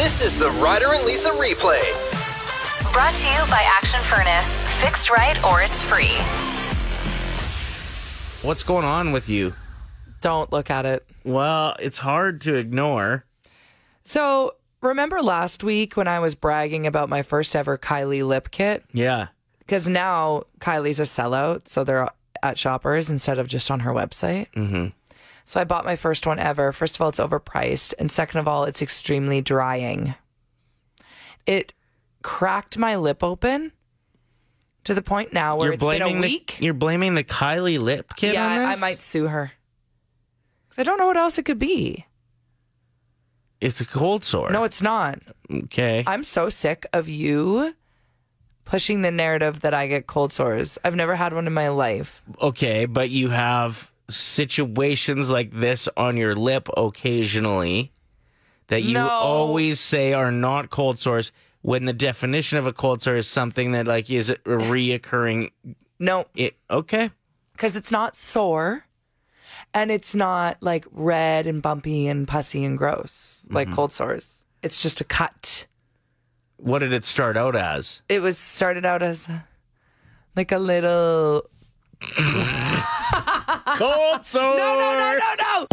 This is the Ryder and Lisa replay. Brought to you by Action Furnace. Fixed right or it's free. What's going on with you? Don't look at it. Well, it's hard to ignore. So, remember last week when I was bragging about my first ever Kylie lip kit? Yeah. Because now Kylie's a sellout, so they're at Shoppers instead of just on her website. Mm-hmm. So I bought my first one ever. First of all, it's overpriced. And second of all, it's extremely drying. It cracked my lip open to the point now where it's been a week. You're blaming the Kylie lip kit on this? I might sue her. Because I don't know what else it could be. It's a cold sore. No, it's not. Okay. I'm so sick of you pushing the narrative that I get cold sores. I've never had one in my life. Okay, but you have situations like this on your lip occasionally that you always say are not cold sores when the definition of a cold sore is something that like is a reoccurring. No. Okay. Because it's not sore and it's not like red and bumpy and pussy and gross like cold sores. It's just a cut. What did it start out as? It was started out as like a little... Cold sore! No.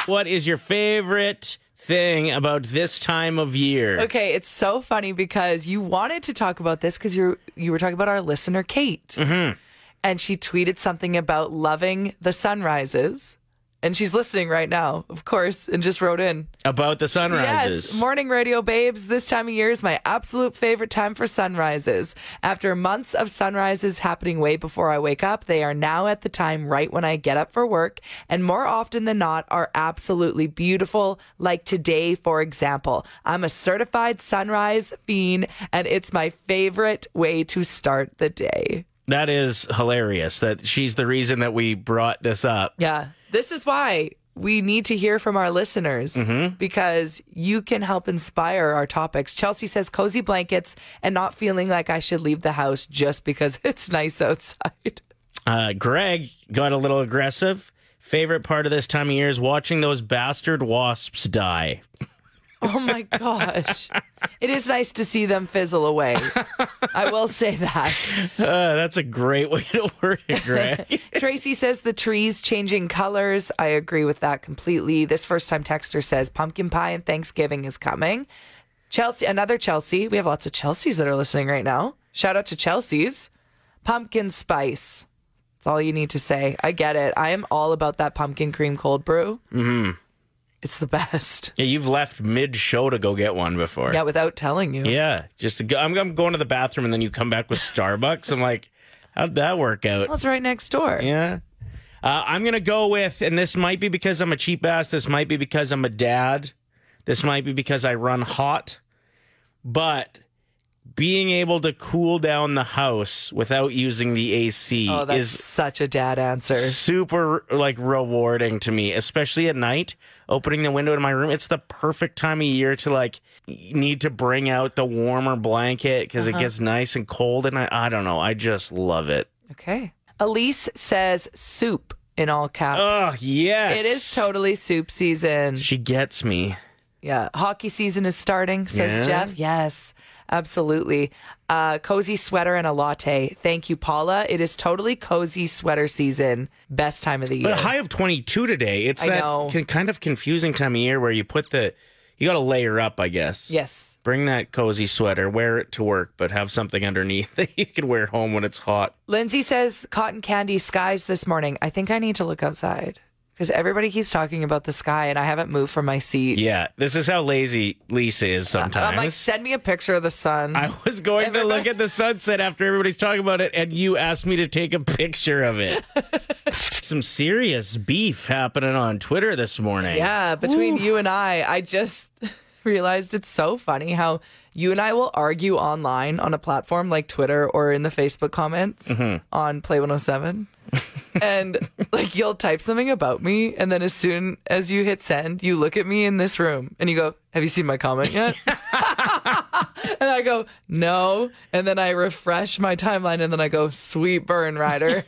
What is your favorite thing about this time of year? Okay, it's so funny because you wanted to talk about this because you were talking about our listener, Kate. Mm-hmm. And she tweeted something about loving the sunrises. And she's listening right now, of course, and just wrote in. About the sunrises. Yes, morning radio babes. This time of year is my absolute favorite time for sunrises. After months of sunrises happening way before I wake up, they are now at the time right when I get up for work, and more often than not are absolutely beautiful, like today, for example. I'm a certified sunrise fiend, and it's my favorite way to start the day. That is hilarious that she's the reason that we brought this up. Yeah. This is why we need to hear from our listeners because you can help inspire our topics. Chelsea says cozy blankets and not feeling like I should leave the house just because it's nice outside. Greg got a little aggressive. Favorite part of this time of year is watching those bastard wasps die. Oh my gosh. It is nice to see them fizzle away. I will say that. That's a great way to word it, Greg. Tracy says the trees changing colors. I agree with that completely. This first-time texter says pumpkin pie and Thanksgiving is coming. Chelsea, another Chelsea. We have lots of Chelseas that are listening right now. Shout out to Chelsea's. Pumpkin spice. That's all you need to say. I get it. I am all about that pumpkin cream cold brew. Mm-hmm. It's the best. Yeah, you've left mid-show to go get one before. Yeah, without telling you. Yeah, just to go, I'm going to the bathroom and then you come back with Starbucks. I'm like, how'd that work out? Well, it's right next door. Yeah. I'm going to go with, and this might be because I'm a cheap ass, this might be because I'm a dad, this might be because I run hot, but being able to cool down the house without using the AC is such a dad answer. Super like rewarding to me, especially at night. Opening the window in my room, it's the perfect time of year to like need to bring out the warmer blanket because it gets nice and cold, and I don't know, I just love it. Okay. Elise says soup in all caps. Oh, yes. It is totally soup season. She gets me. Yeah. Hockey season is starting, says Jeff. Yes. Absolutely. Cozy sweater and a latte. Thank you, Paula. It is totally cozy sweater season. Best time of the year. But a high of 22 today. It's kind of confusing time of year where you got to layer up, I guess. Yes. Bring that cozy sweater, wear it to work, but have something underneath that you can wear home when it's hot. Lindsay says cotton candy skies this morning. I think I need to look outside. Because everybody keeps talking about the sky, and I haven't moved from my seat. Yeah, this is how lazy Lisa is sometimes. I'm like, send me a picture of the sun. I was going to look at the sunset after everybody's talking about it, and you asked me to take a picture of it. Some serious beef happening on Twitter this morning. Yeah, between you and I just realized it's so funny how you and I will argue online on a platform like Twitter or in the Facebook comments on Play 107. And like you'll type something about me, and then as soon as you hit send, you look at me in this room and you go, have you seen my comment yet? And I go, no. And then I refresh my timeline and then I go, sweet burn, Ryder.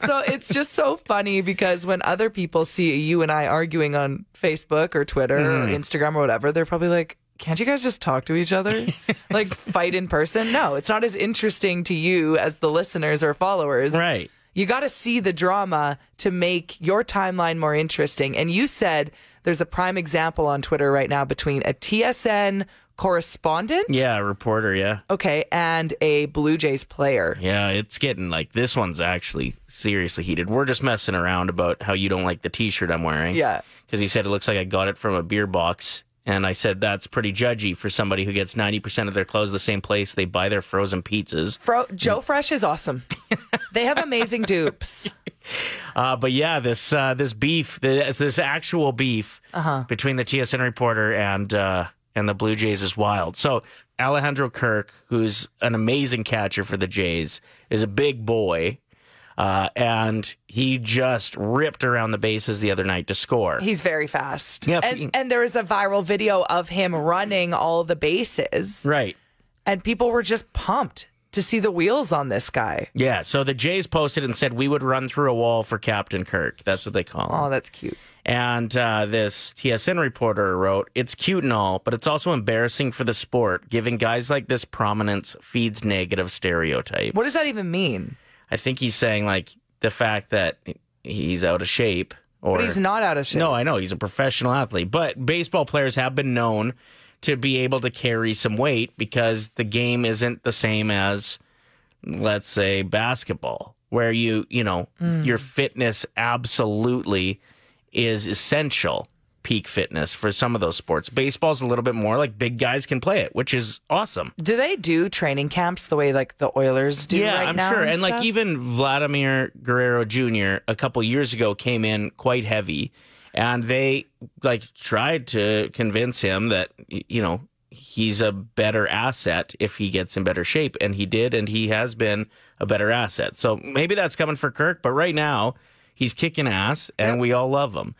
So it's just so funny because when other people see you and I arguing on Facebook or Twitter or Instagram or whatever, they're probably like, can't you guys just talk to each other? Like, fight in person? No, it's not as interesting to you as the listeners or followers. Right. You got to see the drama to make your timeline more interesting. And you said there's a prime example on Twitter right now between a TSN correspondent? Yeah, a reporter, yeah. Okay, and a Blue Jays player. Yeah, it's getting like, this one's actually seriously heated. We're just messing around about how you don't like the t-shirt I'm wearing. Yeah. Because he said it looks like I got it from a beer box. And I said that's pretty judgy for somebody who gets 90% of their clothes the same place they buy their frozen pizzas. Joe Fresh is awesome. They have amazing dupes. But yeah, this beef, this actual beef between the TSN reporter and the Blue Jays is wild. So Alejandro Kirk, who's an amazing catcher for the Jays, is a big boy. And he just ripped around the bases the other night to score. He's very fast. Yeah, and there was a viral video of him running all the bases. Right. And people were just pumped to see the wheels on this guy. Yeah, so the Jays posted and said, we would run through a wall for Captain Kirk. That's what they call him. Oh, that's cute. And this TSN reporter wrote, it's cute and all, but it's also embarrassing for the sport. Giving guys like this prominence feeds negative stereotypes. What does that even mean? I think he's saying, like, the fact that he's out of shape. Or, but he's not out of shape. No, I know. He's a professional athlete. But baseball players have been known to be able to carry some weight because the game isn't the same as, let's say, basketball, where your fitness absolutely is essential. Peak fitness for some of those sports. Baseball's a little bit more like big guys can play it, which is awesome. Do they do training camps the way like the Oilers do right now? Yeah, I'm sure. And stuff? like even Vladimir Guerrero Jr. a couple years ago came in quite heavy, and they like tried to convince him that he's a better asset if he gets in better shape, and he did, and he has been a better asset. So maybe that's coming for Kirk, but right now he's kicking ass, and we all love him.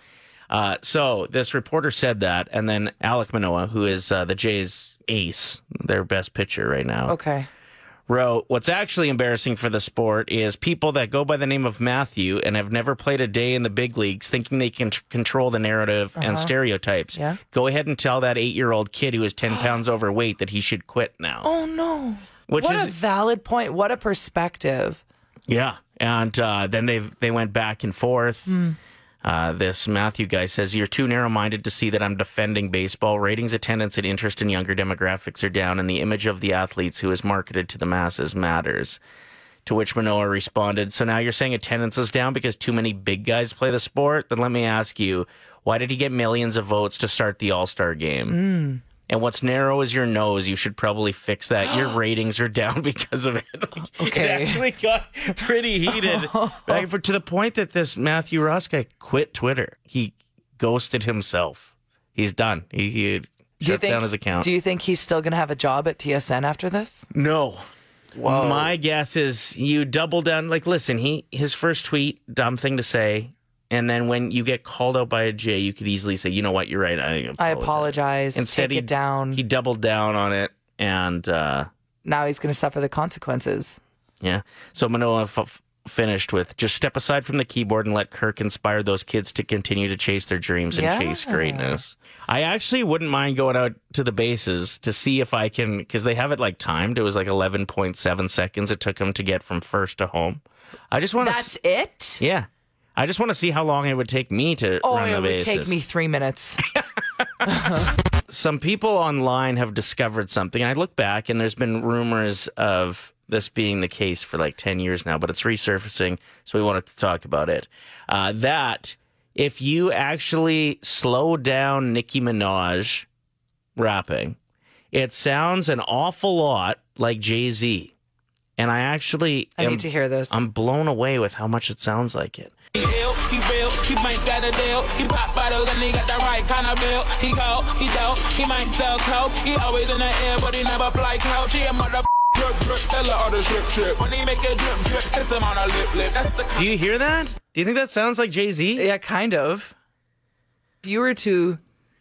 So this reporter said that, and then Alek Manoah, who is the Jays' ace, their best pitcher right now, wrote, what's actually embarrassing for the sport is people that go by the name of Matthew and have never played a day in the big leagues thinking they can control the narrative and stereotypes. Yeah. Go ahead and tell that 8-year-old kid who is 10 pounds overweight that he should quit now. Oh, no. What a valid point. What a perspective. Yeah. And then they went back and forth. This Matthew guy says, you're too narrow-minded to see that I'm defending baseball. Ratings, attendance, and interest in younger demographics are down, and the image of the athletes who is marketed to the masses matters. To which Manoah responded, so now you're saying attendance is down because too many big guys play the sport? Then let me ask you, why did he get millions of votes to start the All-Star game? And what's narrow is your nose. You should probably fix that. Your ratings are down because of it. Okay. It actually got pretty heated. To the point that this Matthew Ross guy quit Twitter. He ghosted himself. He's done. He shut down his account. Do you think he's still going to have a job at TSN after this? No. Whoa. My guess is you double down. Like, listen, his first tweet, dumb thing to say. And then when you get called out by a J, you could easily say, you know what, you're right. I apologize. Instead, take it down. He doubled down on it. And now he's going to suffer the consequences. Yeah. So Manoah finished with, just step aside from the keyboard and let Kirk inspire those kids to continue to chase their dreams and chase greatness. I actually wouldn't mind going out to the bases to see if I can, because they have it like timed. It was like 11.7 seconds it took him to get from first to home. I just want to. That's it? Yeah. I just want to see how long it would take me to run the bases. It would take me 3 minutes. Some people online have discovered something. I look back, and there's been rumors of this being the case for like 10 years now, but it's resurfacing, so we wanted to talk about it. That if you actually slow down Nicki Minaj rapping, it sounds an awful lot like Jay-Z. And I need to hear this. I'm blown away with how much it sounds like it. He real, he might got a deal. He pop bottles and he got the right kind of bill. He cold, he dope, he might sell coke. He always in the air, but he never fly couch. He a mother drip, drip, seller all the shit. When he make it drip, drip, kiss him on a lip. That's the. Do you hear that? Do you think that sounds like Jay-Z? Yeah, kind of. If you were to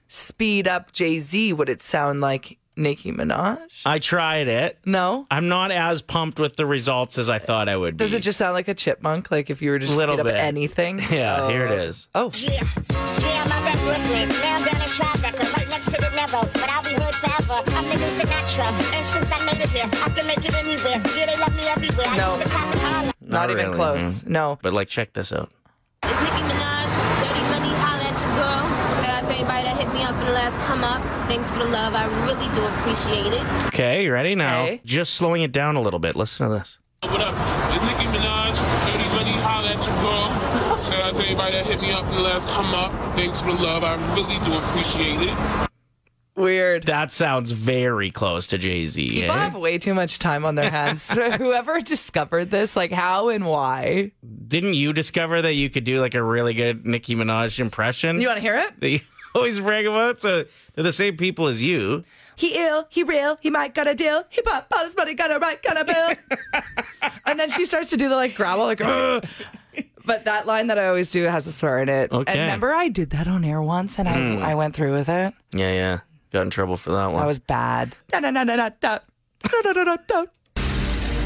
speed up Jay-Z, would it sound like Nicki Minaj? I tried it. No? I'm not as pumped with the results as I thought I would be. Does it just sound like a chipmunk? Like if you were to just speed up anything? Yeah, here it is. Oh. Yeah, I'm out that Brooklyn. Now I'm down in Tribeca, right next to the Neville. But I'll be hood foul forever. I'm living Sinatra, and since I made it here, I can make it anywhere. Yeah, they love me everywhere. I No. used to cop and holler. Not even really, close. No. But like, check this out. It's Nicki Minaj, Dirty Money, holla at your girl. Shout out to everybody that hit me up for the last come up. Thanks for the love, I really do appreciate it. Okay, you ready now? Okay. Just slowing it down a little bit. Listen to this. What up? It's Nicki Minaj, Dirty Money, holla at your girl. Shout out to everybody that hit me up for the last come up. Thanks for the love, I really do appreciate it. Weird. That sounds very close to Jay-Z. People have way too much time on their hands. Whoever discovered this, like, how and why? Didn't you discover that you could do like a really good Nicki Minaj impression? You want to hear it? That you always brag about? So they're the same people as you. He ill, he real, he might got a deal. He bought all his money, got a right, got a bill. And then she starts to do the like growl, like, "Ugh." But that line that I always do has a swear in it. Okay. And remember, I did that on air once, and I went through with it. Yeah. Got in trouble for that one. That was bad.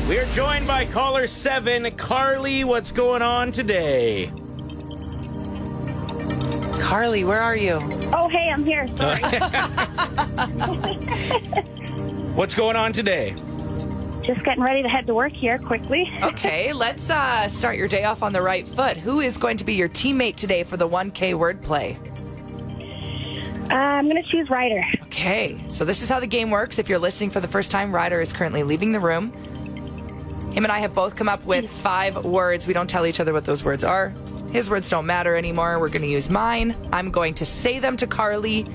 We are joined by caller 7, Carly. What's going on today? Carly, where are you? Oh, hey, I'm here. Sorry. What's going on today? Just getting ready to head to work here quickly. Okay, let's start your day off on the right foot. Who is going to be your teammate today for the 1K wordplay? I'm going to choose Ryder. Okay, so this is how the game works. If you're listening for the first time, Ryder is currently leaving the room. Him and I have both come up with 5 words. We don't tell each other what those words are. His words don't matter anymore. We're going to use mine. I'm going to say them to Carly,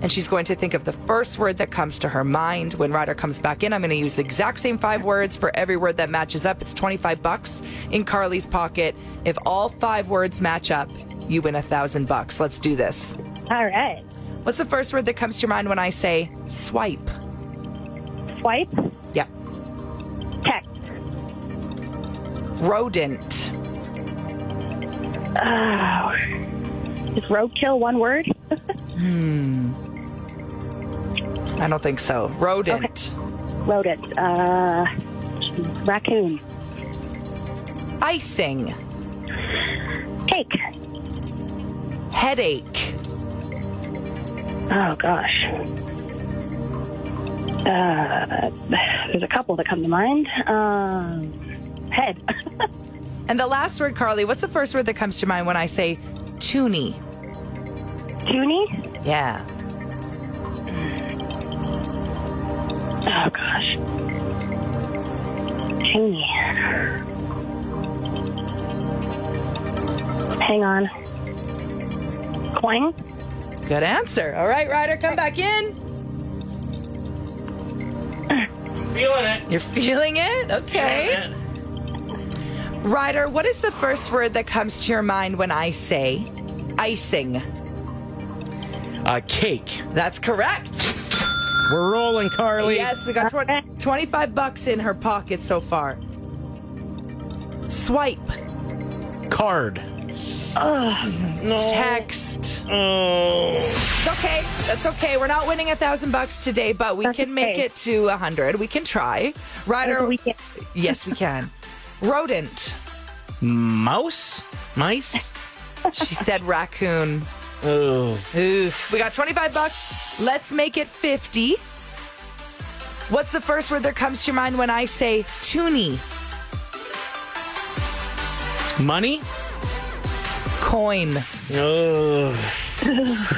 and she's going to think of the first word that comes to her mind. When Ryder comes back in, I'm going to use the exact same 5 words. For every word that matches up, it's $25 in Carly's pocket. If all 5 words match up, you win $1,000. Let's do this. All right. What's the first word that comes to your mind when I say swipe? Swipe. Yeah. Text. Rodent. Oh. Is roadkill one word? I don't think so. Rodent. Rodent. Raccoon. Icing. Cake. Headache. Oh, gosh. There's a couple that come to mind. Head. And the last word, Carly, what's the first word that comes to mind when I say toonie? Toonie? Yeah. Oh, gosh. Toonie. Hang on. Coin? Good answer. All right, Ryder, come back in. Feeling it. You're feeling it? Okay. Ryder, what is the first word that comes to your mind when I say icing? Cake. That's correct. We're rolling, Carly. Yes, we got $25 in her pocket so far. Swipe. Card. No. Text. Oh. It's okay. That's okay. We're not winning $1,000 today, but we can make it to 100. We can try. Ryder. Yes, we can. Rodent. Mouse? Mice? She said raccoon. Oh. Oof. We got $25. Let's make it 50. What's the first word that comes to your mind when I say toonie? Money? Coin. Oh.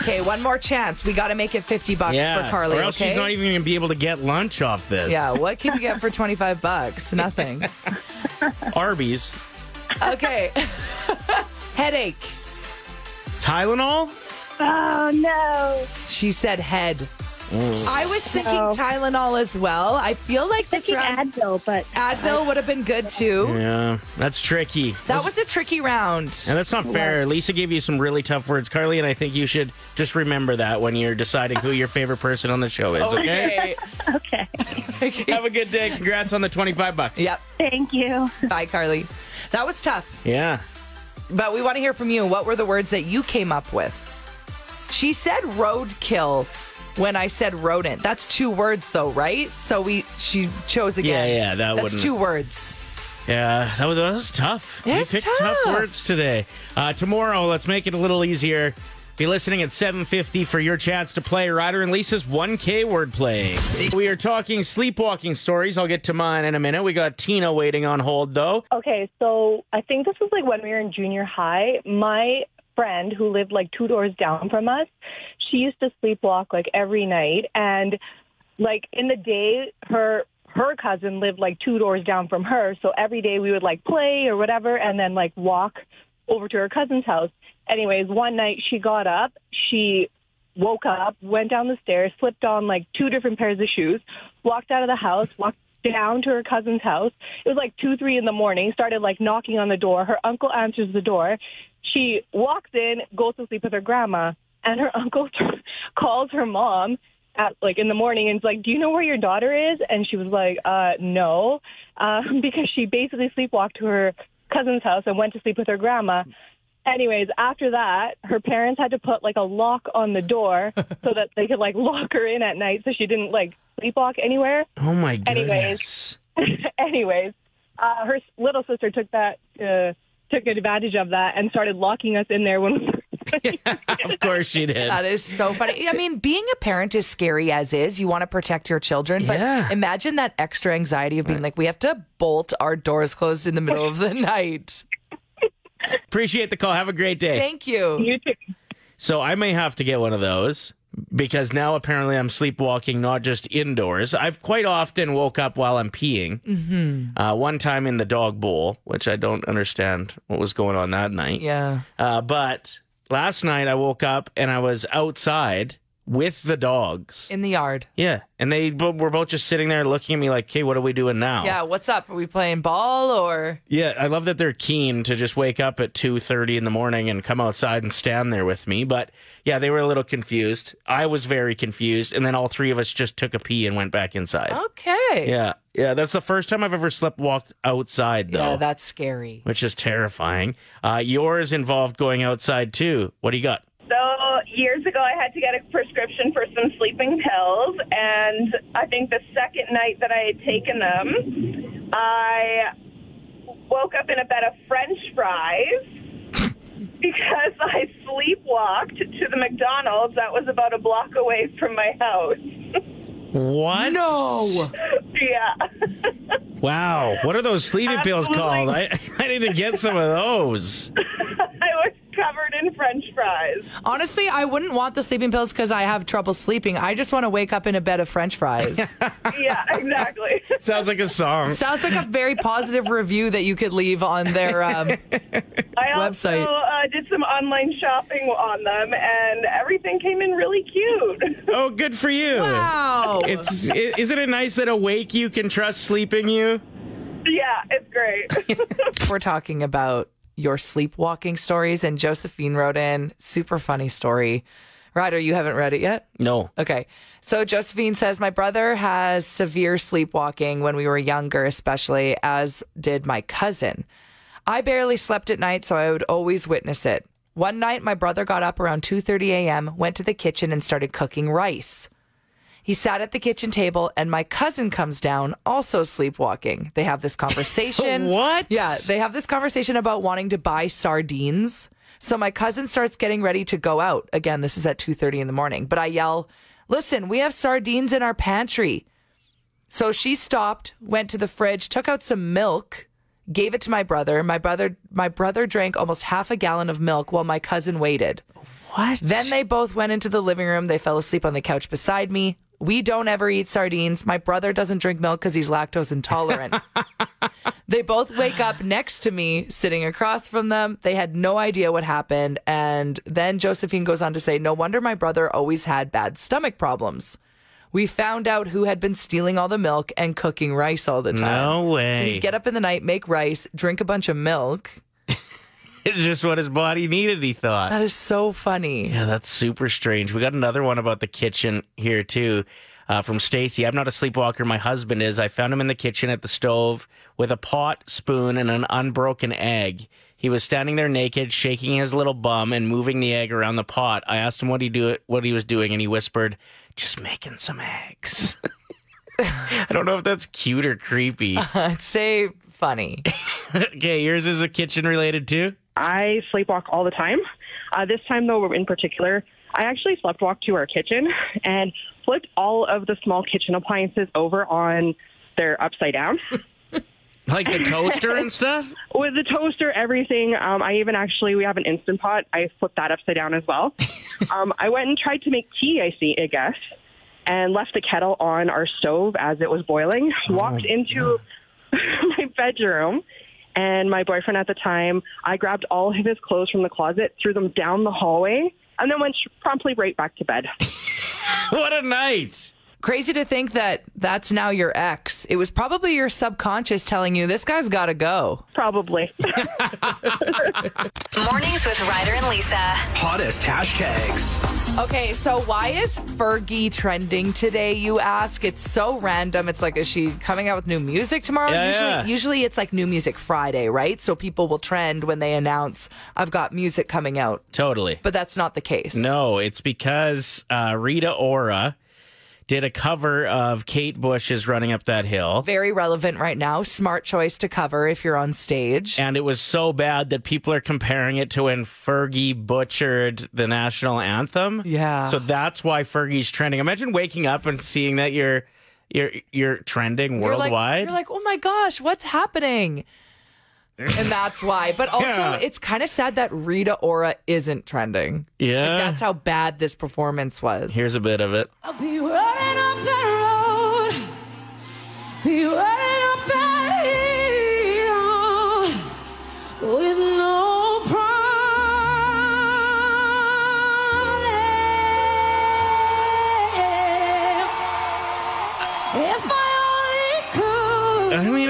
Okay, one more chance. We got to make it $50 for Carly. Or else okay? she's not even going to be able to get lunch off this. Yeah, what can you get for $25? Nothing. Arby's. Okay. Headache. Tylenol? Oh, no. She said head. I was thinking Tylenol as well. I feel like this Thinking round Advil, but Advil would have been good too. Yeah, that's tricky. That was a tricky round. And that's not fair. Lisa gave you some really tough words, Carly, and I think you should just remember that when you're deciding who your favorite person on the show is, okay? okay. Have a good day. Congrats on the $25. Yep. Thank you. Bye, Carly. That was tough. Yeah. But we want to hear from you. What were the words that you came up with? She said roadkill when I said rodent. That's 2 words though, right? So she chose again. Yeah, That's wouldn't. 2 words. Yeah, that was tough. It's you picked tough. words today. Tomorrow, let's make it a little easier. Be listening at 7:50 for your chance to play Ryder and Lisa's 1K wordplay. We are talking sleepwalking stories. I'll get to mine in a minute. We got Tina waiting on hold, though. Okay, so I think this was like when we were in junior high. My friend who lived like 2 doors down from us, she used to sleepwalk like every night. And like in the day, her cousin lived like 2 doors down from her. So every day we would like play or whatever and then like walk over to her cousin's house. Anyways, one night she got up, she woke up, went down the stairs, slipped on like 2 different pairs of shoes, walked out of the house, walked down to her cousin's house. It was like 2, 3 in the morning, started like knocking on the door. Her uncle answers the door. She walks in, goes to sleep with her grandma, and her uncle calls her mom at like in the morning and is like, do you know where your daughter is? And she was like, no, because she basically sleepwalked to her cousin's house and went to sleep with her grandma. Anyways, after that, her parents had to put like a lock on the door so that they could like lock her in at night so she didn't like sleepwalk anywhere. Oh my goodness. Anyways, her little sister took advantage of that and started locking us in there when we were Of course she did. That is so funny. I mean, being a parent is scary as is. You want to protect your children, but imagine that extra anxiety of being like, we have to bolt our doors closed in the middle of the night. Appreciate the call. Have a great day. Thank you. You too. So I may have to get one of those because now apparently I'm sleepwalking not just indoors. I've quite often woke up while I'm peeing. Mm-hmm. One time in the dog bowl, which I don't understand what was going on that night. Yeah. But last night I woke up and I was outside with the dogs. In the yard. Yeah. And they were both just sitting there looking at me like, hey, what are we doing now? Yeah, what's up? Are we playing ball or? Yeah, I love that they're keen to just wake up at 2:30 in the morning and come outside and stand there with me. But yeah, they were a little confused. I was very confused. And then all 3 of us just took a pee and went back inside. Okay. Yeah. Yeah, that's the first time I've ever walked outside, though. Yeah, that's scary. Which is terrifying. Yours involved going outside, too. What do you got? So years ago, I had to get a prescription for some sleeping pills, and I think the second night that I had taken them, I woke up in a bed of French fries because I sleepwalked to the McDonald's that was about a block away from my house. What? No. Yeah. Wow. What are those sleeping pills called? I need to get some of those. I was covered in French fries. Honestly, I wouldn't want the sleeping pills because I have trouble sleeping. I just want to wake up in a bed of French fries. Yeah, exactly. Sounds like a song. Sounds like a very positive review that you could leave on their website. I also did some online shopping on them, and everything came in really cute. Oh, good for you. Wow. Isn't it nice that awake you can trust sleeping you? Yeah, it's great. We're talking about your sleepwalking stories, and Josephine wrote in, super funny story. Ryder, you haven't read it yet? No. Okay. So Josephine says, my brother has severe sleepwalking when we were younger, especially, as did my cousin. I barely slept at night, so I would always witness it. One night, my brother got up around 2:30 a.m., went to the kitchen and started cooking rice. He sat at the kitchen table, and my cousin comes down, also sleepwalking. They have this conversation. What? Yeah, they have this conversation about wanting to buy sardines. So my cousin starts getting ready to go out. Again, this is at 2:30 in the morning. But I yell, listen, we have sardines in our pantry. So she stopped, went to the fridge, took out some milk, gave it to my brother. My brother drank almost half a gallon of milk while my cousin waited. What? Then they both went into the living room. They fell asleep on the couch beside me. We don't ever eat sardines. My brother doesn't drink milk because he's lactose intolerant. They both wake up next to me, sitting across from them. They had no idea what happened. And then Josephine goes on to say, no wonder my brother always had bad stomach problems. We found out who had been stealing all the milk and cooking rice all the time. No way. So he'd get up in the night, make rice, drink a bunch of milk. It's just what his body needed, he thought. That is so funny. Yeah, that's super strange. We got another one about the kitchen here, too, from Stacy. I'm not a sleepwalker. My husband is. I found him in the kitchen at the stove with a pot, spoon, and an unbroken egg. He was standing there naked, shaking his little bum and moving the egg around the pot. I asked him what he was doing, and he whispered, just making some eggs. I don't know if that's cute or creepy. I'd say funny. Okay, yours is a kitchen related, too? I sleepwalk all the time. This time, though, in particular, I actually slept walked to our kitchen and flipped all of the small kitchen appliances over on their upside down. Like the toaster and stuff? With the toaster, everything. We have an Instant Pot. I flipped that upside down as well. I went and tried to make tea, I guess, and left the kettle on our stove as it was boiling. Walked into my bedroom, and my boyfriend at the time, I grabbed all of his clothes from the closet, threw them down the hallway, and then went promptly right back to bed. What a night. Crazy to think that that's now your ex. It was probably your subconscious telling you, this guy's got to go. Probably. Mornings with Ryder and Lisa. Hottest hashtags. Okay, so why is Fergie trending today, you ask? It's so random. It's like, is she coming out with new music tomorrow? Usually it's like New Music Friday, right? So people will trend when they announce, I've got music coming out. Totally. But that's not the case. No, it's because Rita Ora did a cover of Kate Bush's Running Up That Hill. Very relevant right now. Smart choice to cover if you're on stage. And it was so bad that people are comparing it to when Fergie butchered the national anthem. Yeah. So that's why Fergie's trending. Imagine waking up and seeing that you're trending worldwide. You're like, oh my gosh, what's happening? And that's why. But also, it's kind of sad that Rita Ora isn't trending. Yeah. Like, that's how bad this performance was. Here's a bit of it. I'll be running up that road, be running up that hill with no promise. If I only could. I mean,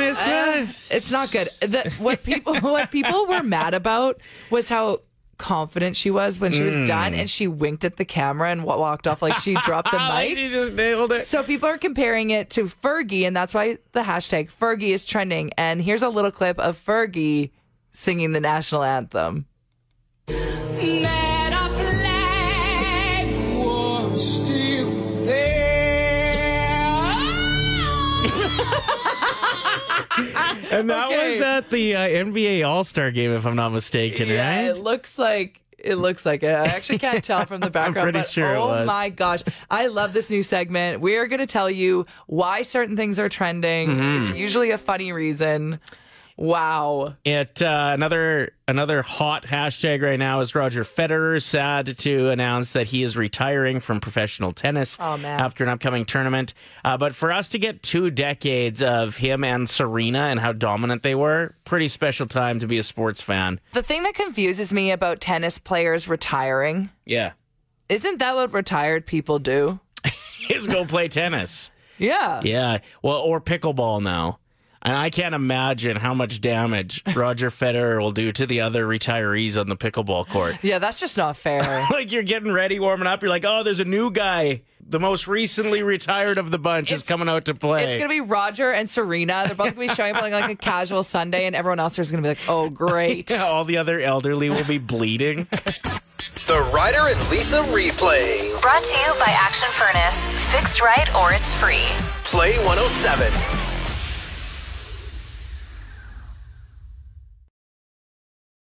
it's not good. What people were mad about was how confident she was when she was done, and she winked at the camera and walked off like she dropped the mic. She just nailed it. So people are comparing it to Fergie, and that's why the hashtag Fergie is trending. And here's a little clip of Fergie singing the national anthem. That our flag was still there. And that was at the NBA All-Star game, if I'm not mistaken, Yeah, right? it looks like it. I actually can't tell from the background. pretty but sure it oh was. my gosh. I love this new segment. We're going to tell you why certain things are trending. It's usually a funny reason. Wow. Another hot hashtag right now is Roger Federer, sad to announce that he is retiring from professional tennis after an upcoming tournament. But for us to get 2 decades of him and Serena and how dominant they were, pretty special time to be a sports fan. The thing that confuses me about tennis players retiring, isn't that what retired people do? Is go play tennis. Yeah. Yeah. Well, or pickleball now. And I can't imagine how much damage Roger Federer will do to the other retirees on the pickleball court. Yeah, that's just not fair. Like, you're getting ready, warming up. You're like, oh, there's a new guy. The most recently retired of the bunch is coming out to play. It's going to be Roger and Serena. They're both going to be showing up on like a casual Sunday, and everyone else is going to be like, oh, great. Yeah, all the other elderly will be bleeding. The Ryder and Lisa replay. Brought to you by Action Furnace. Fixed right or it's free. Play 107.